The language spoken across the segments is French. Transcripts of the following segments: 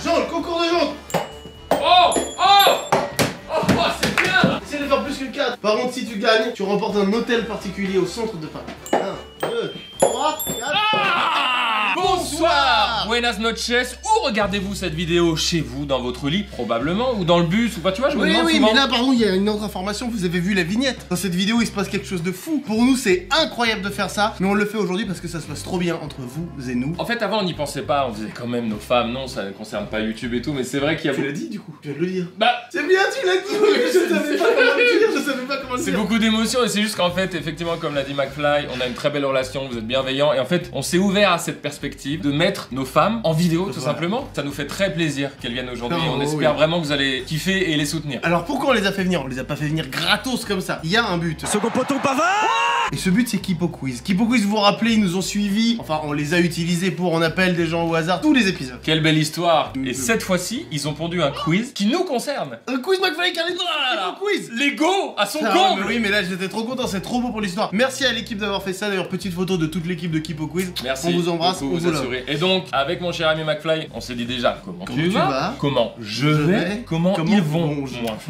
Jean, le concours de Jean. Oh, c'est bien. Essaye de faire plus que 4. Par contre, si tu gagnes, tu remportes un hôtel particulier au centre de Paris. 1, 2, 3, 4. Bonsoir, buenas noches. Où regardez-vous cette vidéo? Chez vous, dans votre lit, probablement, ou dans le bus, ou pas, tu vois, je me demande souvent. Mais là, pardon, il y a une autre information, vous avez vu la vignette. Dans cette vidéo, il se passe quelque chose de fou. Pour nous, c'est incroyable de faire ça, mais on le fait aujourd'hui parce que ça se passe trop bien entre vous et nous. En fait, avant, on n'y pensait pas, on disait quand même nos femmes, non, ça ne concerne pas YouTube et tout, mais c'est vrai qu'il y a... Tu l'as dit, du coup? Je viens de le dire. Bah... C'est bien, tu l'as dit. Je savais pas comment le dire, je savais pas comment le dire. C'est beaucoup d'émotions et c'est juste qu'en fait, effectivement, comme l'a dit McFly, on a une très belle relation, vous êtes bienveillants et en fait, on s'est ouvert à cette perspective de mettre nos femmes en vidéo, tout simplement. Ça nous fait très plaisir qu'elles viennent aujourd'hui et on espère vraiment que vous allez kiffer et les soutenir. Alors pourquoi on les a fait venir? On les a pas fait venir gratos comme ça. Il y a un but. Second poteau pavard. Et ce but, c'est Kipo Quiz. Kipo Quiz, vous vous rappelez, ils nous ont suivis. Enfin, on les a utilisés pour on appelle des gens au hasard tous les épisodes. Quelle belle histoire. Et cette fois-ci, ils ont pondu un quiz qui nous concerne. Un quiz McFly Carlito. Un quiz. Lego à son Ah, comble. mais oui, mais là j'étais trop content, c'est trop beau pour l'histoire. Merci à l'équipe d'avoir fait ça. D'ailleurs, petite photo de toute l'équipe de Kipo Quiz. Merci. On vous embrasse, beaucoup, on vous assurez. Et donc, avec mon cher ami McFly, on s'est dit déjà comment tu vas, comment je vais, comment ils vont, moi.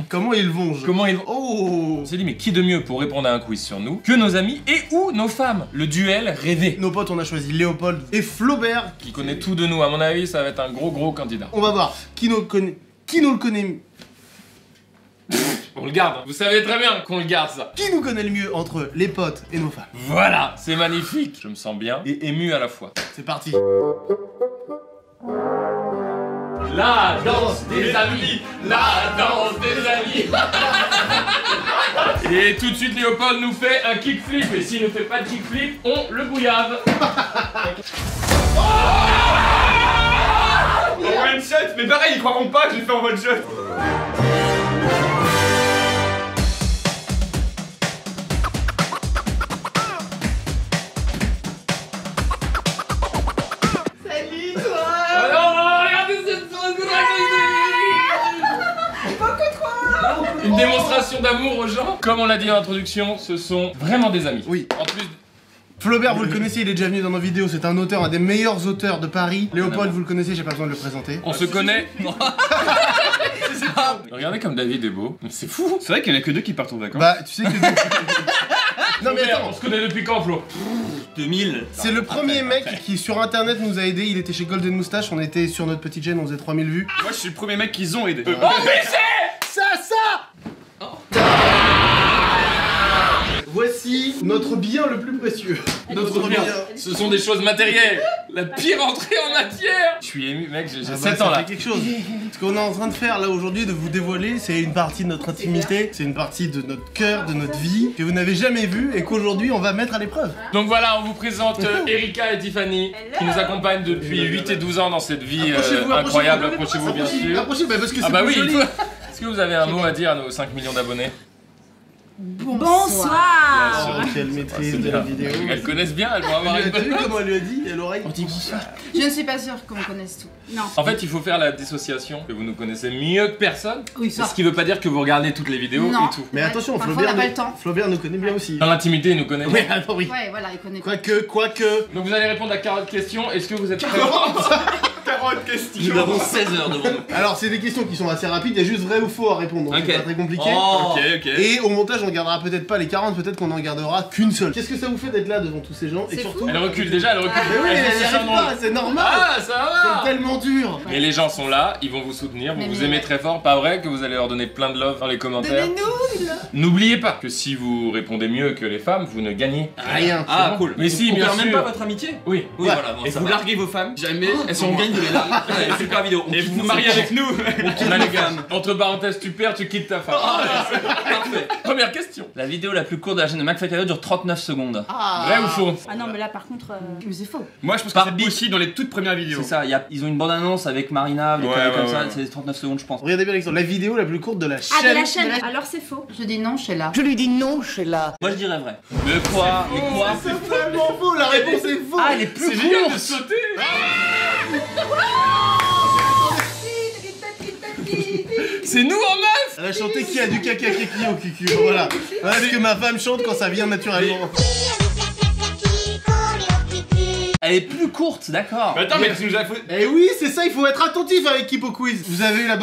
Comment ils vont, comment ils vont. Oh. On s'est dit mais qui de mieux pour répondre à un quiz sur nous que nos amis et ou nos femmes. Le duel rêvé. Nos potes, on a choisi Léopold et Flaubert, qui connaît tout de nous. À mon avis, ça va être un gros candidat. On va voir qui nous le connaît. On le garde. Vous savez très bien qu'on le garde ça. Qui nous connaît le mieux entre les potes et nos femmes? Voilà, c'est magnifique. Je me sens bien et ému à la fois. C'est parti. La danse des amis, la danse des amis. Et tout de suite, Léopold nous fait un kickflip. Et s'il ne fait pas de kickflip, on le bouillave. En one shot. Mais pareil, ils croiront pas que j'ai fait en one shot. Une démonstration d'amour aux gens. Comme on l'a dit en introduction, ce sont vraiment des amis. Oui. En plus... Flaubert, vous le connaissez, il est déjà venu dans nos vidéos, c'est un auteur, un des meilleurs auteurs de Paris. Léopold, vous le connaissez, j'ai pas besoin de le présenter. On se connaît. Regardez comme David est beau. C'est fou. C'est vrai qu'il y en a que deux qui partent en vacances. Bah, tu sais que... Non mais attends, on se connaît depuis quand, Flo? 2000. C'est le premier mec qui sur internet nous a aidé, il était chez Golden Moustache, on était sur notre petite chaîne, on faisait 3000 vues. Moi je suis le premier mec qu'ils ont aidé. Oh mais c'est Ça Voici notre bien le plus précieux. notre bien. Ce sont des choses matérielles. La pire entrée en matière. Je suis ému, mec, j'ai 7 ans là. Ça fait quelque chose. Ce qu'on est en train de faire là aujourd'hui, de vous dévoiler, c'est une partie de notre intimité, c'est une partie de notre cœur, de notre vie, que vous n'avez jamais vue et qu'aujourd'hui on va mettre à l'épreuve. Donc voilà, on vous présente Erika et Tiffany qui nous accompagnent depuis 8 et 12 ans dans cette vie incroyable. Approchez-vous bien sûr. Approchez-vous, parce que c'est bah oui, joli. Est-ce que vous avez un mot à dire à nos 5 millions d'abonnés? Bonsoir. Quelle maîtrise de la vidéo. Elles connaissent bien, elles vont avoir une T'as vu bonne... comment elle lui a dit à l'oreille? On dit bonsoir. Je ne suis pas sûre qu'on connaisse tout. Non. En fait, il faut faire la dissociation, que vous nous connaissez mieux que personne. Oui, ça. Ce qui veut pas dire que vous regardez toutes les vidéos Non. et tout. Mais attention, Parfois, Flaubert, on n'a pas le temps. Flaubert nous connaît bien aussi. Dans l'intimité, il nous connaît. Oui, attends, oui. Ouais, voilà, il connaît. Quoique. Donc vous allez répondre à 40 questions. Est-ce que vous êtes prêts? 40 questions. Nous avons 16 heures devant nous. Alors, c'est des questions qui sont assez rapides, il y a juste vrai ou faux à répondre, donc Ok. c'est pas très compliqué. Oh. Ok. Et au montage, on gardera peut-être pas les 40, peut-être qu'on en gardera qu'une seule. Qu'est-ce que ça vous fait d'être là devant tous ces gens? Et C'est surtout. Elle recule déjà, elle recule. Mais oui, Elle mais fait elle ça arrive dans- pas, c'est normal! Ah, ça C'est va. tellement dur! Mais les gens sont là, ils vont vous soutenir, vous Mais vous oui. aimez très fort, pas vrai que vous allez leur donner plein de love dans les commentaires. Donnez-nous. N'oubliez pas que si vous répondez mieux que les femmes, vous ne gagnez Rien. Ah, bon. cool. Mais si, on bien perd même sûr. pas votre amitié. Oui. Oui, Ouais. voilà. Bon, Et ça vous va. larguez vos femmes. Jamais. Elles sont gagne de les larguer. Ouais, super vidéo. Et vous vous mariez avec nous. On a les gars. Entre parenthèses, tu perds, tu quittes ta femme. Parfait. Première question. La vidéo la plus courte de la chaîne de McFly Carlito dure 39 secondes. Vrai ou faux? Ah non, mais là, par contre, mais c'est faux. Moi je pense que Par c'est bit. possible dans les toutes premières vidéos. C'est ça, ils ont une bande-annonce avec Marina, des Ouais, conneries ouais, comme ça, ouais. c'est 39 secondes je pense. Regardez bien l'exemple. La vidéo la plus courte de la chaîne. Ah, de la chaîne. Alors c'est faux. Je dis non, Sheila. Je lui dis non, Sheila. Moi je dirais vrai. Mais quoi? C'est tellement faux, la réponse est faux! Ah, elle est plus C'est génial de courte. sauter. C'est nous en meuf. Elle a chanté qui a du caca kiki au cucu, voilà. Voilà ce que ma femme chante quand ça vient naturellement. Elle Elle est plus courte, d'accord. Mais attends, mais tu nous as fait. Eh oui, c'est ça, il faut être attentif avec Kipo Quiz. Vous avez eu la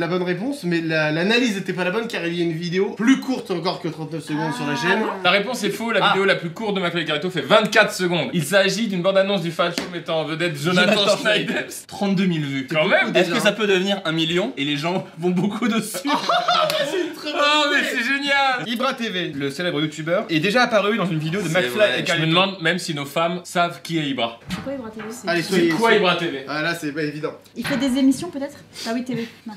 bonne réponse, mais l'analyse n'était pas la bonne car il y a une vidéo plus courte encore que 39 secondes sur la chaîne. La réponse est faux, la vidéo la plus courte de McFly et Carlito fait 24 secondes. Il s'agit d'une bande-annonce du Fat Show mettant en vedette Jonathan Schneider. 32 000 vues. Quand même. Est-ce que ça peut devenir 1 million et les gens vont beaucoup dessus? Oh mais c'est génial. Ibra TV, le célèbre youtubeur, est déjà apparu dans une vidéo de C'est McFly vrai. et Je me Carlito. demande même si nos femmes savent qui est Ibra. C'est quoi Ibra TV? Allez, C'est soyez. quoi Ibra TV? Ah là, c'est pas évident. Il fait des émissions peut-être? Ah oui, TV. Non.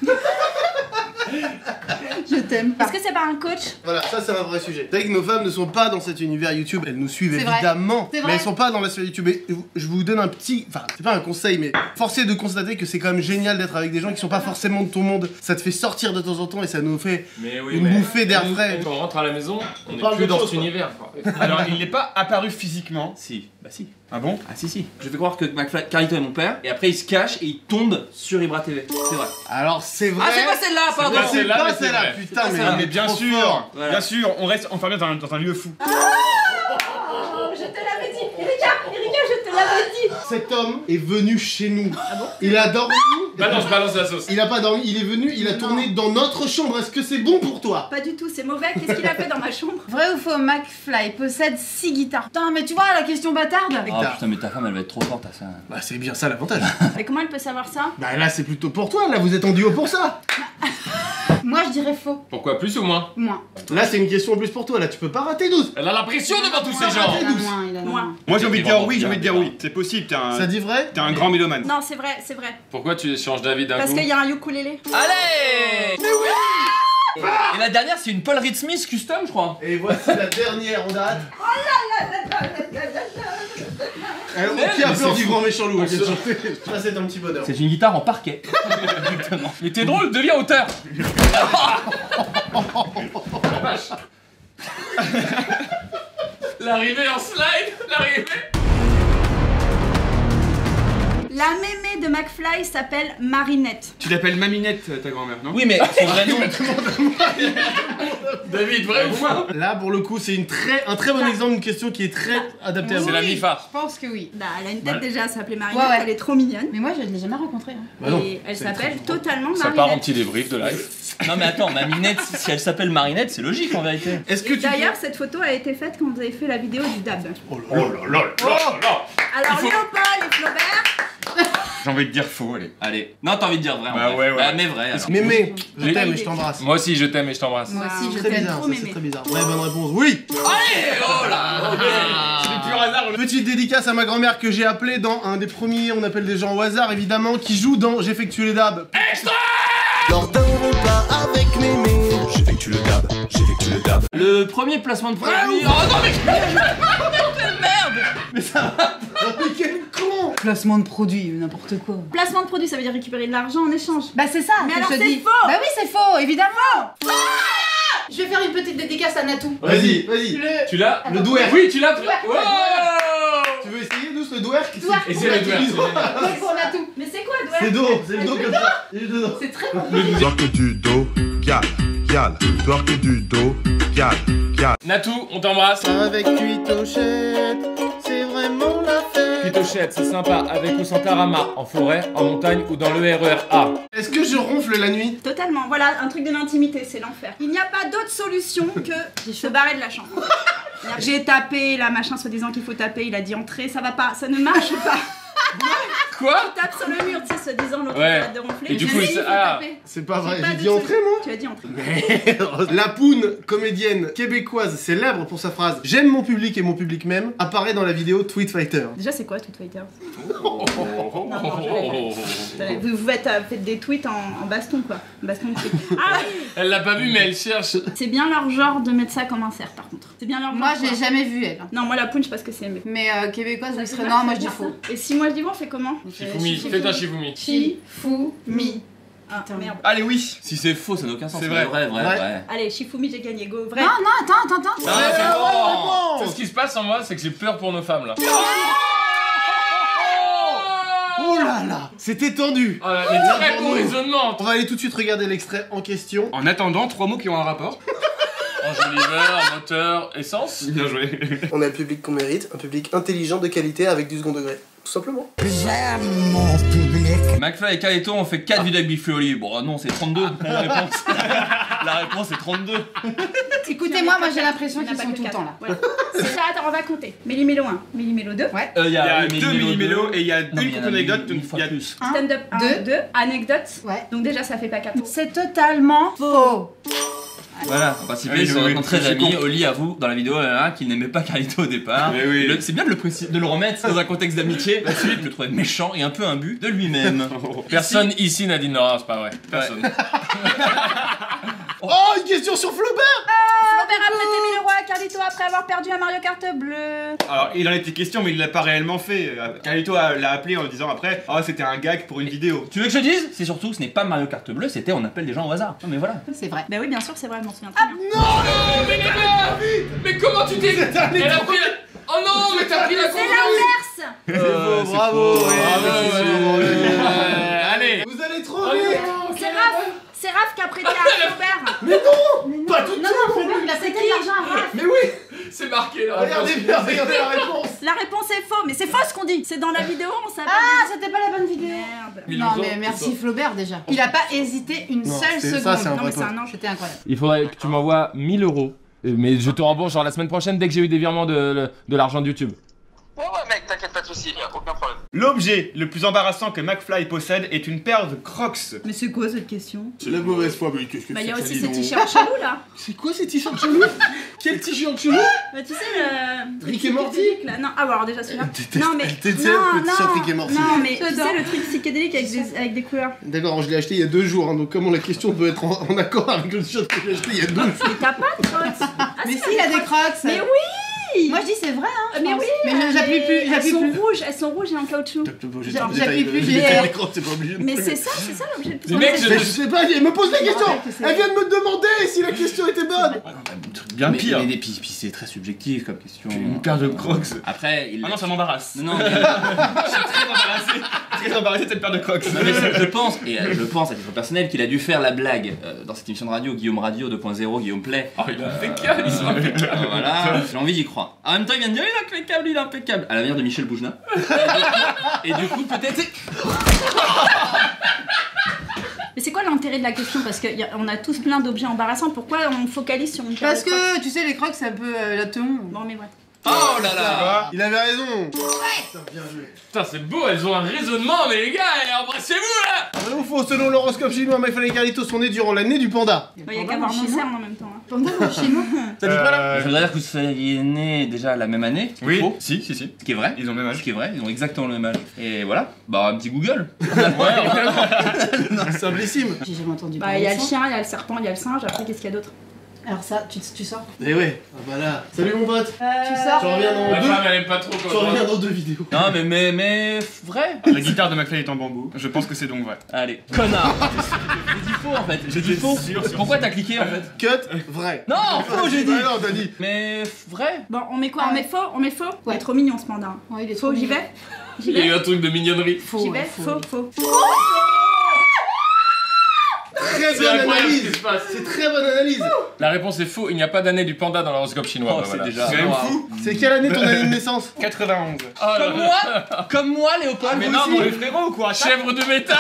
Je t'aime. Est-ce que c'est pas un coach? Voilà, ça c'est un vrai sujet. C'est vrai que nos femmes ne sont pas dans cet univers YouTube, elles nous suivent C'est vrai. évidemment, C'est mais vrai. elles sont pas dans la sphère YouTube. Et je vous donne un petit, enfin c'est pas un conseil, mais forcé de constater que c'est quand même génial d'être avec des gens qui sont pas forcément de ton monde. Ça te fait sortir de temps en temps et ça nous fait Mais oui, une bouffée d'air nous, frais. Quand on rentre à la maison, on parle est plus d'autre dans chose, cet quoi. univers quoi. Alors, il n'est pas apparu physiquement. Si, bah si. Ah bon? Ah si. Je vais croire que McFly, Carlito est mon père, et après il se cache et il tombe sur Ibra TV. C'est vrai. Alors c'est vrai. Ah, c'est pas celle-là, pardon. pas C'est celle-là, pas mais c'est celle-là, vrai. putain, C'est mais, pas celle-là. Mais bien trop sûr, fort. Voilà. bien sûr, on reste enfermé dans un lieu fou. Je te l'avais dit. Erika, je te l'avais dit. Cet homme est venu chez nous. Il a dormi. Balance la sauce. Il a pas dormi, il est venu, il a tourné dans notre chambre. Est-ce que c'est bon pour toi? Pas du tout, c'est mauvais. Qu'est-ce qu'il a fait dans ma chambre? Vrai ou faux, McFly possède 6 guitares. Putain, mais tu vois la question bâtarde. Oh putain, mais ta femme elle va être trop forte à ça. Bah c'est bien ça l'avantage. Mais comment elle peut savoir ça? Bah là c'est plutôt pour toi, là vous êtes en duo pour ça. Moi, je dirais faux. Pourquoi plus ou moins? Moins. Là c'est une question en plus pour toi, là tu peux pas rater 12. Elle a la pression devant tous ces Ah, gens. raté. Il a moins. Moi j'ai envie de dire oui, j'ai Bien, envie de dire bien. oui. C'est possible, t'es Ça dit vrai? un grand mélomane. Non, c'est vrai, c'est vrai. Pourquoi tu changes d'avis d'un Parce coup? qu'il y a un ukulélé. Allez! Mais oui! Et la dernière c'est une Paul Reed Smith custom je crois. Et voici la dernière en date. Qui a peur du grand méchant loup? Ça c'est un petit bonheur. C'est une guitare en parquet. Mais t'es drôle, deviens auteur. L'arrivée en slide, l'arrivée. La mémé de McFly s'appelle Marinette. Tu l'appelles Maminette, ta grand-mère, non? Oui mais son vrai nom. David, vrai ou faux? Là pour le coup c'est un très bon exemple d'une question qui est très adaptée à C'est vous. la MIFA. Je pense que oui. Bah, elle a une tête déjà, elle s'appelait Marinette, Ouais, ouais. elle est trop mignonne. Mais moi, je ne l'ai jamais rencontrée. Hein. Bah non. Et elle C'est s'appelle très totalement Ça part en Marinette. petit débrief de live. Non mais attends, Maminette, si elle s'appelle Marinette, c'est logique en vérité. Est-ce que tu D'ailleurs, cette photo a été faite quand vous avez fait la vidéo du DAB. Oh là là là là. Alors, Léopold et Flaubert, J'ai envie de dire faux, allez. Allez. Non, t'as envie de dire vrai en Bah vrai. ouais. Bah mais vrai alors. Mémé, je J'ai- t'aime et je t'embrasse. Moi aussi je t'aime et je t'embrasse. Moi aussi, je Très t'aime. bizarre, trop ça, c'est mémé. très bizarre. Ouais, bonne réponse. Oui. Oh là. C'est pur hasard. Petite dédicace à ma grand-mère que j'ai appelée dans un des premiers, on appelle des gens au hasard évidemment, qui joue dans J'effectue les dabs. Lors d'un repas avec mémé, j'effectue le dab, j'effectue le dab. Le premier placement de produit. Oh non mais quelle merde. Mais ça va. Mais quel con. Placement de produit, n'importe quoi. placement de produit, ça veut dire récupérer de l'argent en échange. Bah, c'est ça. Mais que alors, je te c'est dis. faux. Bah oui, c'est faux, évidemment. Je vais faire une petite dédicace à Natou. Vas-y, vas-y. Tu l'as? Le douer. Oui, tu l'as. Ouais. Wow. Tu veux essayer, nous, le douer? Douer. Et c'est le doigt. Ouais, pour Natou. Mais c'est quoi, Douai? C'est dos, c'est le dos comme ça. Il est dedans. C'est très compliqué. Toi que du dos, gal, gal. Toi que du dos, gal, gal. Natou, on t'embrasse. Avec Tuitochette, c'est vraiment la fête. Pitochette, c'est sympa, avec ou sans tarama, en forêt, en montagne ou dans le RER A. Est-ce que je ronfle la nuit? Totalement, voilà, un truc de l'intimité, c'est l'enfer. Il n'y a pas d'autre solution que se barrer de la chambre. J'ai tapé, là, machin, soi-disant qu'il faut taper, il a dit entrer, ça va pas, ça ne marche pas. Quoi? Tu tapes sur le mur, tu sais, soi-disant l'autre Ouais. arrête de ronfler. Et du J'ai coup, dit, il il s'est- faut ah. taper. C'est pas vrai, Pas j'ai de dit entrer moi. Tu as dit entrer. La Poune, comédienne québécoise célèbre pour sa phrase « J'aime mon public et mon public m'aime » apparaît dans la vidéo Tweet Fighter. Déjà, c'est quoi, Tweet Fighter? Oh. Vous faites des tweets en baston, quoi. Baston de tweet. Ah oui. Elle l'a pas vu, mais elle cherche. C'est bien leur genre de mettre ça comme insert, par contre. C'est bien leur genre. Moi, je quoi. l'ai jamais vu, elle. Non, moi, la poune, je sais pas ce que c'est, mais. Mais québécoise, Ça elle fait serait mal, non, moi ça je dis fait faux. ça. Et si moi je dis bon, on fait comment? Shifumi, fais-toi Shifumi. Shifumi. Ah, Putain. merde. Allez, oui. Si c'est faux, ça n'a aucun sens. C'est Mais vrai. vrai. Allez, Shifumi, j'ai gagné, go. Vrai. Non, non, attends. Ah, c'est bon. bon. Ce qui se passe en moi, c'est que j'ai peur pour nos femmes là. Oh là là, c'était tendu. Oh là, mais très bon raisonnement. On va aller tout de suite regarder l'extrait en question. En attendant, 3 mots qui ont un rapport. Enjoliveur, moteur, essence. Bien joué. On a le public qu'on mérite, un public intelligent de qualité avec du second degré. Tout simplement. J'aime mon public. McFly et Carlito ont fait 4 vidéos avec Big Flo et Oli. Bon, non, c'est 32 la réponse. La réponse est 32. Écoutez-moi, moi j'ai l'impression Il n'y en qu'ils a sont pas tout que le temps 4. là. Voilà. C'est ça, attends, on va compter. Méli-mélo 1, Méli-mélo 2. Ouais. Il y a 2 mini-mélos et il y a une courte anecdote. Une fois Il y a- plus. Stand-up 1, Deux. 2. Anecdote. Ouais. Donc déjà, ça fait pas 4. C'est totalement faux. Voilà, on participer, Oui, ils se oui, rencontrent très je suis amis. con. Oli avoue dans la vidéo qu'il n'aimait pas Carlito au départ. Mais oui. C'est bien de le remettre dans un contexte d'amitié. Ensuite, je le trouvais méchant et un peu imbu de lui-même. Personne ici n'a dit non, c'est pas vrai. Personne. Oh, une question sur Flaubert. Flaubert a prêté 1000 euros à Carlito après avoir perdu un Mario Kart bleu. Alors, il en était question, mais il l'a pas réellement fait. Carlito l'a appelé en disant après, oh, c'était un gag pour une vidéo. Tu veux que je te dise? C'est surtout, ce n'est pas Mario Kart bleu, c'était on appelle des gens au hasard. Non mais voilà. C'est vrai. Bah oui, bien sûr, c'est vrai, je m'en souviens très bien. Mais comment tu t'es. Elle a pris la. Oh non, mais t'as pris la C'est confiance. l'inverse. Bravo. Allez. Vous allez trop vite. C'est Raph qui a prêté à Flaubert. Pas tout de Non, non, il a prêté de l'argent à Raph. Mais oui. C'est marqué là. Regardez bien, regardez la réponse. La réponse est faux, mais c'est faux ce qu'on dit. C'est dans la vidéo, on s'appelle. Ah, c'était pas la bonne vidéo. Merde. Non, mais merci Flaubert déjà. Il a pas hésité une Non, seule c'est- seconde. ça, c'est un Non, vrai mais c'est pote. un ange. C'était incroyable. Il faudrait que tu m'envoies 1000 euros. Mais je te rembourse genre la semaine prochaine dès que j'ai eu des virements de l'argent de YouTube. Ouais, mec, t'inquiète pas de soucis, y'a aucun problème. L'objet le plus embarrassant que McFly possède est une paire de Crocs. Mais c'est quoi cette question? C'est la mauvaise foi, mais qu'est-ce que Bah, il y a c'est aussi que ces ça, dis donc. t-shirts chelous là. C'est quoi ces t-shirts chelous? Quel t-shirt chelou? Bah, tu sais, le. Rick et Morty. psychédélique, là. Non, ah, alors déjà celui-là. Non, mais. Elle déteste le t-shirt Rick et Morty. Non, mais tu J'adore. sais, le truc psychédélique avec des couleurs. D'accord, je l'ai acheté il y a 2 jours, hein, donc comment la question peut être en accord avec le t-shirt que j'ai acheté il y a 2 jours? Mais t'as pas de crocs. Ah, Mais si, si, il a des crocs. Mais oui. Moi je dis c'est vrai, hein. je Mais pense. oui. Mais j'appuie plus, Elles j'appuie sont plus. rouges, elles sont rouges et en caoutchouc. J'appuie plus, j'ai- les crocs, c'est pas obligé. Mais c'est ça l'objet de Les mecs, Mais je sais pas, elle me pose la question. rappelle que c'est- Elle vient de me demander si la question était bonne. Bien pire. Mais puis c'est très subjectif comme question. Une paire de Crocs. Après, il. Ah non, ça m'embarrasse. Non, mais. Je suis très embarrassé. Très embarrassé de cette paire de Crocs. Non, mais je pense, à titre personnel, qu'il a dû faire la blague dans cette émission de radio, Guillaume Radio 2.0, Guillaume Play. Oh, il est impeccable, ils sont impeccables. Voilà, j'ai envie d'y croire. En même temps, il vient de dire il est impeccable, il est impeccable. À la manière de Michel Boujna. Et du coup, peut-être. Mais c'est quoi l'intérêt de la question? Parce qu'on a tous plein d'objets embarrassants. Pourquoi on focalise sur une paire Parce de crocs? que tu sais, les crocs c'est un peu la teon. Bon, mais ouais. Oh là là. Il avait raison. Putain, bien joué. Putain, c'est beau, elles ont un raisonnement, mais les gars, embrassez-vous là. Vrai ou faux, selon l'horoscope chinois, McFly et Carlito sont nés durant l'année du panda. Il y a qu'à voir mon cerne en même temps. Hein. Pendant le chinois. Ça dit pas là? Je voudrais dire que vous soyez nés déjà la même année. Oui, Faux. si. Ce qui est vrai. Ils ont le même âge. Ce qui est vrai, ils ont exactement le même âge. Et voilà, bah un petit Google. C'est imbécile. J'ai jamais entendu Bah, parler il y a de le ça. chien, il y a le serpent, il y a le singe. Après, qu'est-ce qu'il y a d'autre? Alors ça, tu sors. Eh ouais. Ah bah là. Salut mon pote. Tu sors. Tu reviens dans Ma 2. femme, elle aime pas trop Tu quand reviens dans 2 vidéos. Non mais vrai. La guitare de McFly est en bambou. Je pense que c'est donc vrai. Allez, connard. J'ai dit faux en fait. J'ai dit faux. sûr. Pourquoi t'as cliqué en fait? Cut. Vrai. Non, faux j'ai dit. Ah non, t'as dit. Mais vrai. Bon, on met quoi? On met faux? On met faux? Il Ouais. est trop mignon ce panda. Ouais, il est trop Faux, j'y mignon. vais? J'y Il y a eu vais? un truc de mignonnerie. Faux, J'y ouais, vais? faux. Faux. Très C'est bonne incroyable ce qui analyse. se passe. C'est très bonne analyse. La réponse est faux, il n'y a pas d'année du panda dans l'horoscope chinois. Oh, bah c'est voilà. déjà. C'est même Wow. fou. C'est quelle année ton année de naissance? 91. Oh là là. Comme moi, Léopold. Mais vous non, aussi. pour les frérots ou quoi? Chèvre de métal.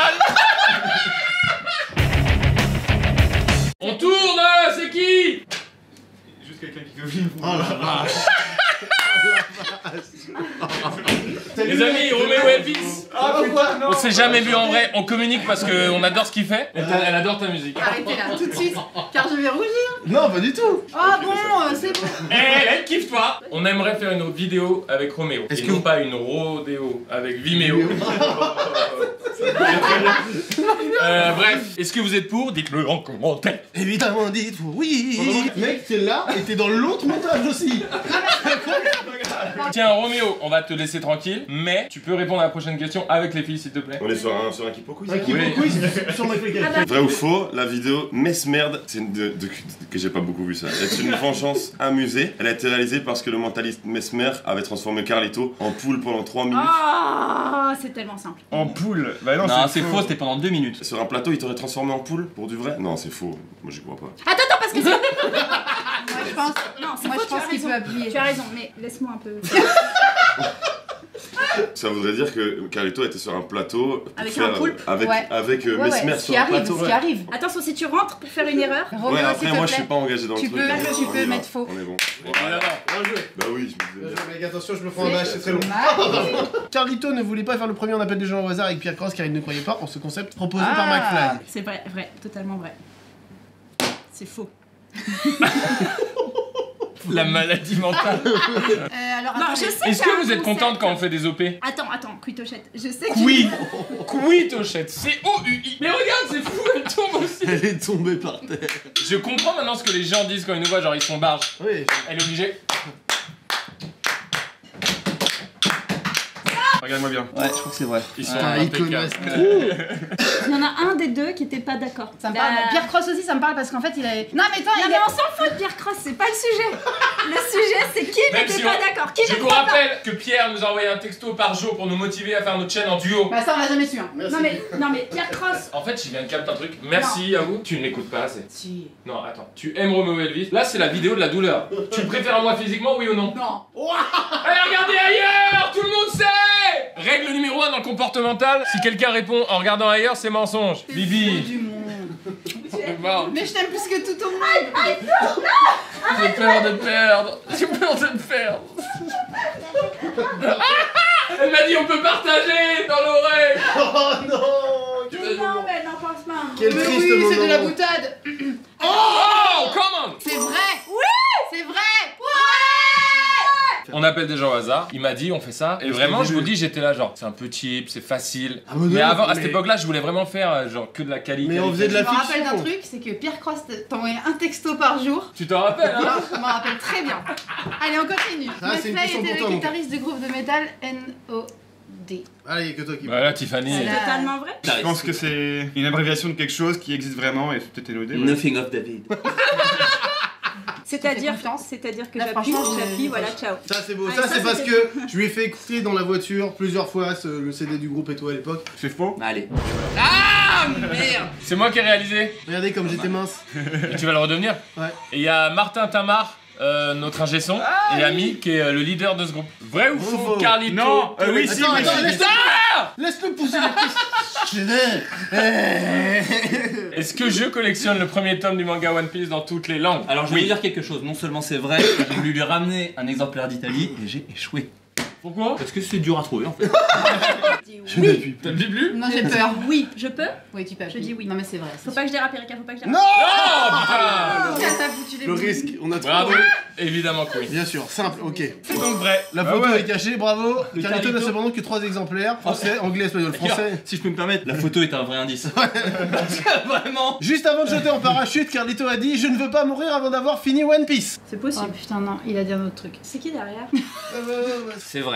On tourne, c'est qui? Juste quelqu'un qui veut venir. Oh la vache. Les amis, Roméo Elvis. Ah pourquoi? On s'est jamais vu en vrai, on communique parce qu'on adore ce qu'il fait. Elle adore ta musique. Arrêtez là, tout de suite, car je vais rougir. Non, pas du tout. Ah bon, c'est bon. Elle kiffe toi. On aimerait faire une vidéo avec Roméo. Est-ce Et que non vous- pas une rodéo avec Vimeo. Bref, est-ce que vous êtes pour? Dites-le en commentaire. Évidemment, dites oui. Mec, t'es là et t'es dans l'autre montage aussi. Tiens, Roméo, on va te laisser tranquille, mais tu peux répondre à la prochaine question avec les filles, s'il te plaît. On est sur un Kipo Quiz. Un qui quiz sur McFly et Carlito. Vrai ou faux, la vidéo Merde, c'est une que j'ai pas beaucoup vu ça. C'est une vengeance amusée. Elle a été réalisée parce que le mentaliste Mesmer avait transformé Carlito en poule pendant 3 minutes. Ah, c'est tellement simple. En poule. Bah non, Non, c'est faux, c'était pendant 2 minutes. Sur un plateau, il t'aurait transformé en poule pour du vrai? Non, c'est faux. Moi, j'y crois pas. Attends, parce que c'est. Moi je pense, Non, c'est moi faux, je pense tu as qu'il peut raison. appuyer. Tu as raison, mais laisse-moi un peu. Ça voudrait dire que Carlito était sur un plateau pour Avec faire- un poulpe. avec, Ouais. avec Ouais, Mesmer ce qui sur un arrive, plateau. ce qui arrive. Attention, si tu rentres pour faire une erreur. Roméo, Ouais, s'il après te moi je plaît. suis pas engagé dans Tu le peux- truc. tu On peux y va. mettre faux. On est bon. Bien joué. Bah oui, je me disais bien. Mec, attention, je me prends un bâche, c'est très long. Carlito ne voulait pas faire le premier on appelle des gens au hasard avec Pierre Cross car il ne croyait pas en ce concept proposé par McFly. C'est vrai, vrai, totalement vrai. C'est faux. La maladie mentale. Alors, Non, attendez. je sais Est-ce qu'il y a que un vous êtes concept. contente quand on fait des OP? Attends, Quitochette. Je sais que. Oui. Quitochette, C-O-U-I. Mais regarde, c'est fou, elle tombe aussi. Elle est tombée par terre. Je comprends maintenant ce que les gens disent quand ils nous voient, genre ils sont barges. Oui. Elle est obligée. Regarde-moi bien. Ouais, je crois que c'est vrai. Ils sont Putain, impeccables. iconoclaste. Il y en a un des deux qui était pas d'accord. Ça me parle. Pierre Cross aussi, ça me parle parce qu'en fait, il avait. Non, mais attends, Non il mais a. on s'en fout de Pierre Cross, c'est pas le sujet. Le sujet c'est qui Même n'était si pas on- d'accord. Qui Je n'était vous pas rappelle que Pierre nous a envoyé un texto par jour pour nous motiver à faire notre chaîne en duo. Bah, ça, on l'a jamais su, hein. Merci. Non mais Pierre Cross. En fait, je viens de capter un truc. Merci à vous. Tu ne m'écoutes pas assez. Si. Non, attends. Tu aimes Romeo Elvis. Là, c'est la vidéo de la douleur. Tu le préfères à moi physiquement, oui ou non? Non. Allez, regardez ailleurs! Tout le monde sait! Règle numéro 1 dans le comportemental, si quelqu'un répond en regardant ailleurs, c'est mensonge. Bibi. Du monde. Bon, Mais je t'aime plus que tout au monde. j'ai peur de perdre. J'ai peur de perdre. Elle m'a dit on peut partager dans l'oreille. Oh non. Non mais elle n'en pense pas. Quel Mais triste oui, moment. c'est de la boutade. Oh, come on! C'est vrai. Oui. C'est vrai. On appelle des gens au hasard. Il m'a dit on fait ça. Et vraiment, je vous le dis, j'étais là genre c'est un peu cheap, c'est facile. Ah, mais Mais non, avant, à mais- cette époque-là, je voulais vraiment faire genre que de la qualité. Mais on faisait de Je la me rappelle fiction. d'un truc, c'est que Pierre Cross t'envoyait un texto par jour. Tu t'en rappelles hein? Je m'en rappelle très bien. Allez, on continue. Ah, c'est une McFly question était pour toi, le mon guitariste du groupe de métal N.O.D. Allez, il y a que toi qui. Voilà, Tiffany. Voilà. Totalement vrai. Je pense que c'est une abréviation de quelque chose qui existe vraiment et c'est peut-être énodé. Nothing of David. C'est-à-dire confiance. que Là, j'appuie, franchement, j'appuie, voilà, ciao. Ça c'est beau, Ah, ça ça, c'est parce c'était- que je lui ai fait écouter dans la voiture plusieurs fois le CD du groupe et tout à l'époque. C'est faux. Allez. C'est moi qui ai réalisé. Regardez comme j'étais mince. Et tu vas le redevenir. Ouais. Et il y a Martin Tamar, notre ingé son, et ami, qui est le leader de ce groupe. Vrai ou faux, Faux. Carlito? Non, oui, si, Attends, oui, attends, si. laisse-le pousser la question. Est-ce que je collectionne le premier tome du manga One Piece dans toutes les langues? Alors je vais vous dire quelque chose, non seulement c'est vrai, j'ai voulu lui ramener un exemplaire d'Italie et j'ai échoué. Pourquoi? Parce que c'est dur à trouver en fait. Je n'appuie T'as plus. le biblu? Non, j'ai peur. Oui, je peux. Oui, tu peux. Je dis oui. Non, mais c'est vrai. Faut pas que je dérape, Erika, faut pas que je dérape. Non. Oh putain! Tiens, t'as foutu les Le boules. risque, on a trop. Bravo! Évidemment que oui. Bien sûr, simple, ok. C'est donc vrai. La Ah photo ouais. est cachée, bravo. Le Carlito n'a Carlito. cependant que 3 exemplaires. Français, anglais, espagnol, français. Si je peux me permettre, la photo est un vrai indice. Parce que vraiment. Juste avant de sauter en parachute, Carlito a dit « Je ne veux pas mourir avant d'avoir fini One Piece C'est Oh possible. putain, non, il a dit un autre truc. C'est qui derrière? C'est vrai.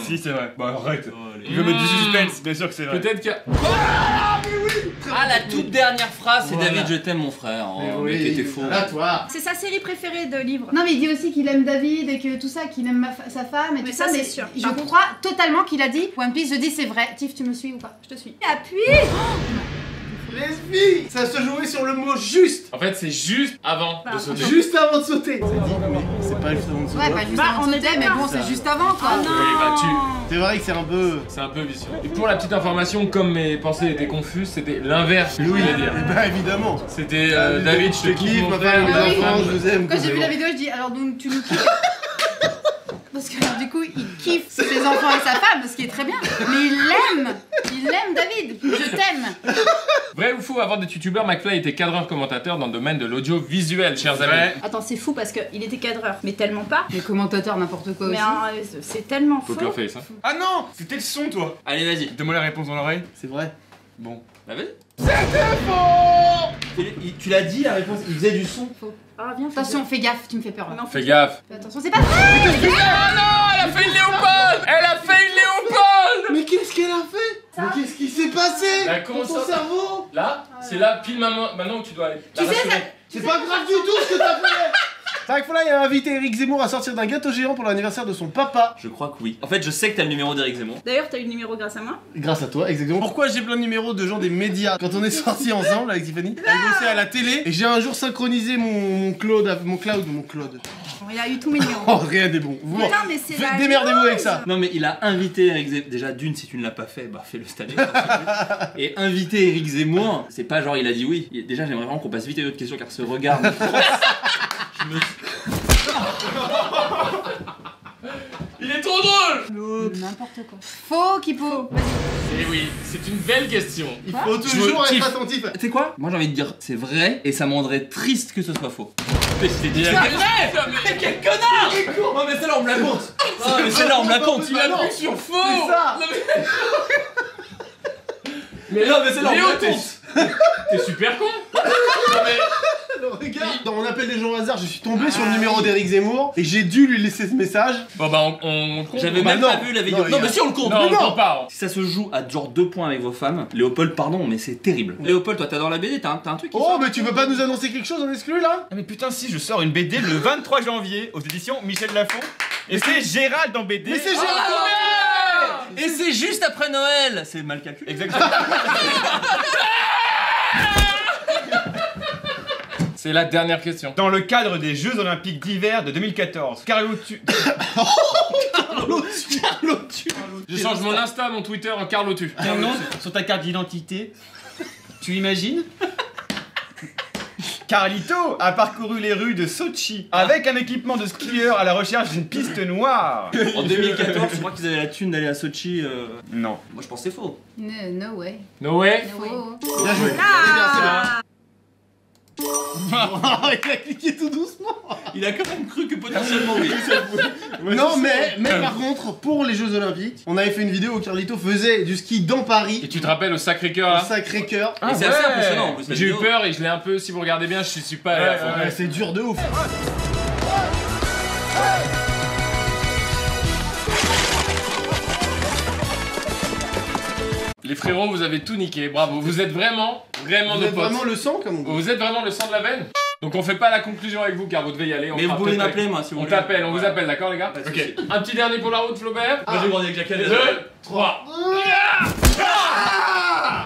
Si, c'est vrai. Bah arrête. Il Il veut mettre du suspense, bien sûr que c'est vrai. Peut-être qu'il y a... Ah, la toute dernière phrase, c'est Voilà. David, je t'aime mon frère. Mais Oh, mais t'étais faux. Là, toi. C'est sa série préférée de livres. Non, mais il dit aussi qu'il aime David et que tout ça, qu'il aime sa femme et Mais tout ça, ça. c'est Mais sûr. je Par contre- crois totalement qu'il a dit One Piece. Je dis c'est vrai. Tiff, tu me suis ou pas? Je te suis. Appuie. Lesbi. Ça se jouait sur le mot juste. En fait, c'est juste avant de Pardon. sauter. Juste avant de sauter. Ça dit, mais c'est pas juste avant de sauter. Ouais, pas juste Bah, avant on de est sauter, mais d'accord. bon, c'est juste avant quoi. Oh non. Oui, bah tu... C'est vrai que c'est un peu. C'est un peu vicieux. Et pour la petite information, comme mes pensées étaient confuses, c'était l'inverse que je voulais dire. Eh bah évidemment. C'était David, je te kiffe, mon ma frère, femme, mes mes oui. enfants, enfants. je vous aime. Quand j'ai vu la vidéo. vidéo, je dis alors donc tu nous kiffes. Parce que du coup, il kiffe ses enfants et sa femme, ce qui est très bien. Mais il l'aime David. Je t'aime. Vrai ou faux, avant d'être youtubeur, McFly était cadreur commentateur dans le domaine de l'audiovisuel, chers amis. Ouais. Attends, c'est fou parce qu'il était cadreur, mais tellement pas. Les commentateurs, n'importe quoi Mais aussi. c'est tellement faux. Poker face, hein. Ah non, c'était le son, toi. Allez, vas-y. Donne-moi la réponse dans l'oreille. C'est vrai. Bon. Bah, vas-y. Tu l'as dit la réponse, il faisait du son. Ah, viens, Attention, fais gaffe, tu me fais peur. là. Non, Fais gaffe. Fais attention, c'est pas vrai. Ah non, elle a fait une léopold. Elle a fait une léopold. Mais qu'est-ce qu'elle a fait? Mais qu'est-ce qui s'est passé La dans ton conscience- cerveau? Là, c'est là, pile maintenant où tu dois aller. Tu sais, rassurer. C'est pas grave du tout ce que t'as fait. McFly a invité Eric Zemmour à sortir d'un gâteau géant pour l'anniversaire de son papa. Je crois que oui. En fait, je sais que t'as le numéro d'Éric Zemmour. D'ailleurs, t'as eu le numéro grâce à moi. Grâce à toi, exactement. Pourquoi j'ai plein de numéros de gens des médias quand on est sortis ensemble avec Tiffany? Elle bossait à la télé et j'ai un jour synchronisé mon cloud. Bon, il a eu tous mes numéros. Oh, rien des bons. Vous, Mais non, mais c'est la démerdez-vous avec news. ça. Non mais il a invité Eric Zemmour. Déjà d'une, si tu ne l'as pas fait, bah fais-le cette année. Et inviter Eric Zemmour, c'est pas genre il a dit oui. Déjà j'aimerais vraiment qu'on passe vite à une autre question car ce regard me froisse. Il est trop drôle. N'importe quoi. Faux, Kipo. Et oui, c'est une belle question. Il faut toujours kiffe. être attentif. Tu sais quoi? Moi j'ai envie de dire c'est vrai et ça me rendrait triste que ce soit faux. Mais c'est C'est vrai. vrai. Mais quel connard! Non mais celle-là on me la compte. Non mais celle-là on me la compte. Il a plus sur faux. C'est ça. Mais non mais celle-là on me Léo, la compte. t'es super con. Non, mais... Regarde, dans mon appel des gens au hasard, je suis tombé sur le numéro d'Eric Zemmour et j'ai dû lui laisser ce message. Bon bah on compte. J'avais Bah même non. pas vu la vidéo. Non, Non mais si on le compte. Non, on non. compte pas. Si ça se joue à genre 2 points avec vos femmes, Léopold pardon mais c'est terrible. Léopold toi t'adores la BD, t'as un truc qui Oh, sort mais tu veux pas nous annoncer quelque chose en exclu là? Ah mais putain si, je sors une BD le 23 janvier aux éditions Michel Lafon. Et c'est Gérald en BD. Mais c'est Gérald. Et c'est juste après Noël. C'est mal calculé. Exactement. C'est la dernière question. Dans le cadre des Jeux Olympiques d'hiver de 2014, Je change mon Insta, mon Twitter en Carlotu. ton nom sur ta carte d'identité, tu imagines? Carlito a parcouru les rues de Sochi avec un équipement de skieur à la recherche d'une piste noire. En 2014, je crois qu'ils avaient la thune d'aller à Sochi. Non. Moi je pense que c'est faux. No way. No way. Faux. Bien joué. Ah. Il a cliqué tout doucement. Il a quand même cru que potentiellement oui. Non, mais par contre, pour les Jeux Olympiques, on avait fait une vidéo où Carlito faisait du ski dans Et Paris, tu te rappelles au Sacré-Cœur au là? Sacré-Cœur. Et c'est assez impressionnant en plus. Mais cette j'ai eu vidéo. peur et je l'ai un peu, si vous regardez bien, je suis pas allé à fond. Ouais, c'est dur de ouf. Les frérots, vous avez tout niqué, bravo. Vous êtes vraiment Vous nos êtes potes. vraiment le sang, comme on dit. Vous êtes vraiment le sang de la veine. Donc on fait pas la conclusion avec vous car vous devez y aller. On Mais vous fera pouvez peut-être m'appeler avec- moi si vous On voulez. t'appelle, on vous appelle, d'accord les gars? Pas de Ok. soucis. Un petit dernier pour la route, Flaubert. Moi j'ai grandi avec Jacques 2, 3.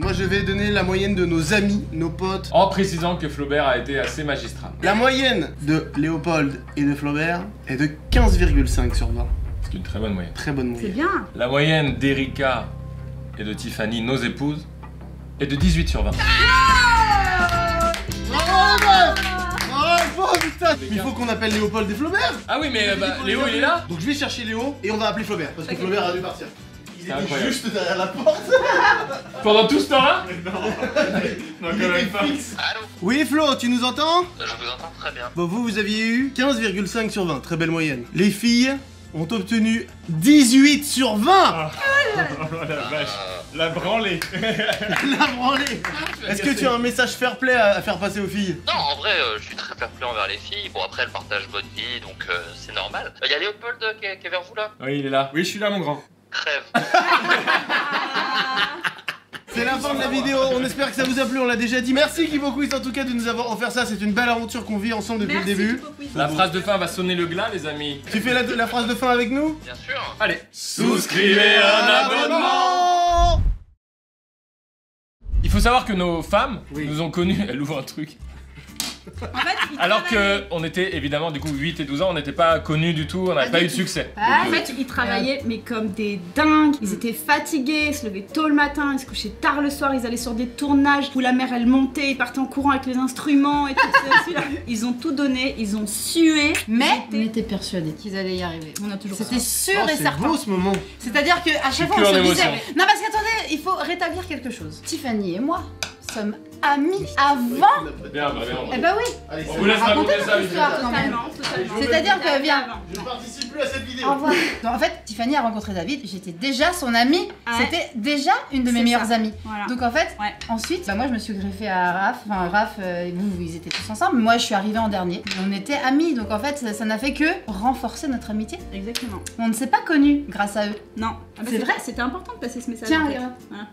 Moi, je vais donner la moyenne de nos amis, nos potes. En précisant que Flaubert a été assez magistral. La moyenne de Léopold et de Flaubert est de 15,5 sur 20. C'est une très bonne moyenne. Très bonne C'est moyenne. bien. La moyenne d'Erika et de Tiffany, nos épouses, est de 18 sur 20. Oh putain! Il faut qu'on appelle Léopold et Flaubert! Ah oui, mais Léo il est là? Donc je vais chercher Léo et on va appeler Flaubert parce que Flaubert a dû partir. Il était incroyable. juste derrière la porte. Pendant tout ce temps-là? Il était fixe. Oui Flo, tu nous entends? Je vous entends très bien. Bon, vous aviez eu 15,5 sur 20, très belle moyenne. Les filles ont obtenu 18 sur 20. Oh la vache. La branlée. La branlée. Est-ce que tu as un message fair play à faire passer aux filles? Non, en vrai, je suis très fair-play envers les filles. Bon, après, elles partagent votre vie, donc c'est normal. Y a Léopold qui est vers vous là? Oui, il est là. Oui, je suis là, mon grand. Crève. C'est la fin de la vidéo, on espère que ça vous a plu, on l'a déjà dit. Merci Kipo Quiz en tout cas de nous avoir offert ça, c'est une belle aventure qu'on vit ensemble depuis Merci, le début. Kipo Quiz. La phrase de fin va sonner le glas, les amis. Tu fais la phrase de fin avec nous? Bien sûr. Allez, souscrivez un abonnement. Il faut savoir que nos femmes nous ont connus. Elle ouvre un truc. En fait, il Alors travaillait. que on était évidemment du coup 8 et 12 ans, on n'était pas connus du tout, on n'avait Pas pas du eu de tout. succès. Ah, En fait, ils travaillaient mais comme des dingues. Ils étaient fatigués, ils se levaient tôt le matin, ils se couchaient tard le soir, ils allaient sur des tournages où la mère elle montait, ils partaient en courant avec les instruments et tout ça. Ils ont tout donné, ils ont sué. mais Ils on étaient- était persuadés qu'ils allaient y arriver. On a toujours C'était ça. sûr Oh, et c'est certain. beau ce moment. C'est-à-dire qu'à chaque fois que on en se disait. émotion. Non, parce qu'attendez, il faut rétablir quelque chose. Tiffany et moi sommes amis avant. Bien, bah, bien. Eh ben oui. Allez, On c'est vous laisse Racontez raconter votre ça vite. histoire quand même. Totalement. C'est-à-dire que, viens. Je ne participe plus à cette vidéo. Au revoir. Donc en fait, Tiffany a rencontré David, j'étais déjà son amie, Ouais. c'était déjà une de mes C'est meilleures ça. amies. Voilà. Donc en fait, Ouais. ensuite, moi je me suis greffée à Raph, enfin Raph, vous, ils étaient tous ensemble, mais moi je suis arrivée en dernier. On était amis, donc en fait, ça n'a fait que renforcer notre amitié. Exactement. On ne s'est pas connus grâce à eux. Non. Ah bah, C'est vrai. C'était important de passer ce message. Tiens, en fait. regarde. Voilà.